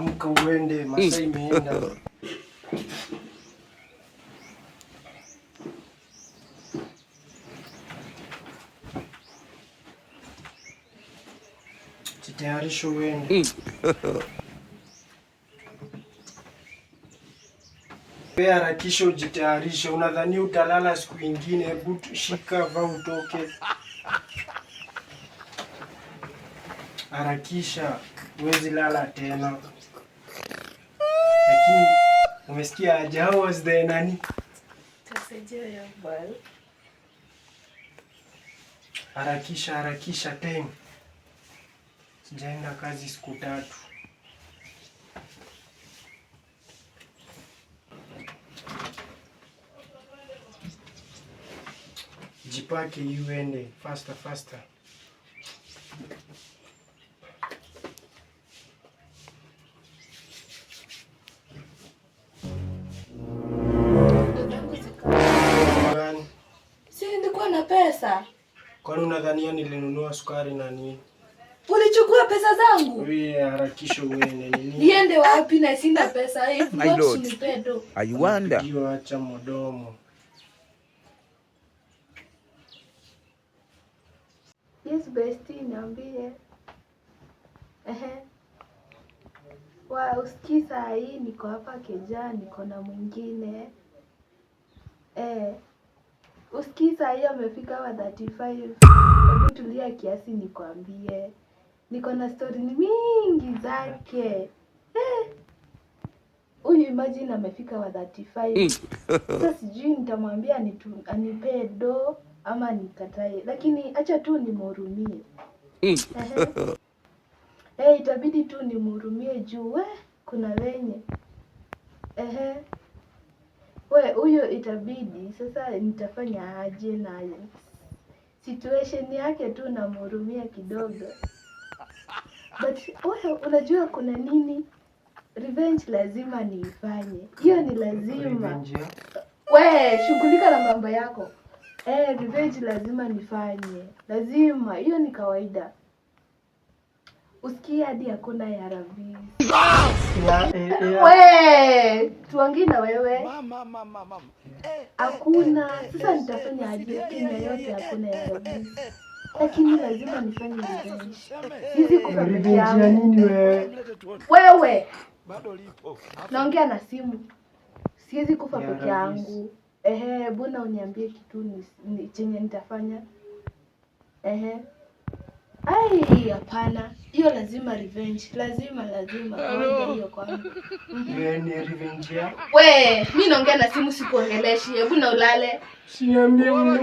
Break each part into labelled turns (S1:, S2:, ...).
S1: Amka uende, masaa imeenda. Jitayarishe uende. Wewe harakisha ujitayarishe. Unadhani utalala siku ingine? Hebu shika vaa utoke. Harakisha, huwezi lala tena. Lakini umesikia aje? How was the nani?
S2: Tasaidia ya bal.
S1: Harakisha time. Sijaenda kazi siku 3. Jipake uende faster.
S2: Si nilikuwa na pesa.
S1: Kwani unadhania nilinunua sukari na nini?
S2: Ulichukua pesa zangu?
S1: Wewe harakisha uende nini?
S2: Niende wapi na sina pesa hivi?
S3: My lord.
S2: Nipedo.
S3: I wonder.
S1: Hiyo acha mdomo.
S2: Yes, bestie, niambie. Usikii saa hii niko hapa Keja, niko na mwingine. Usikii saa hii amefika wa 35. Hebu tulia kiasi nikwambie. Niko na story mingi zake. Huyu imagine amefika wa 35. Sasa sijui nitamwambia anipe do ama nikatae. Lakini acha tu nimhurumie. Itabidi tu nimhurumie juu kuna wenye. Huyo itabidi sasa nitafanya aje na situation yake tu namhurumia kidogo. But unajua kuna nini? Revenge lazima niifanye. Hiyo ni lazima. Shughulika na mambo yako. Revenge lazima nifanye. Lazima. Hiyo ni kawaida. Usikie hadi hakuna ya Rabi. Tuongee na wewe.
S3: Mama.
S2: Hakuna. Sasa nitafanya aje? Kenya yote hakuna ya Rabi. Lakini lazima nifanye revenge. Hizi kwa
S1: Revenge ya nini wewe?
S2: Wewe. Bado lipo. Naongea na simu. Siwezi kufa peke yangu. Mbona uniambie kitu ni chenye nitafanya? Hapana. Hiyo lazima revenge. Lazima. Ngoja hiyo kwangu.
S1: Ni revenge ya?
S2: Mimi naongea na simu sikuongeleshi. Hebu na ulale.
S1: Siambie mimi.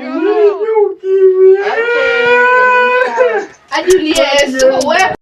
S2: Hadi uliye.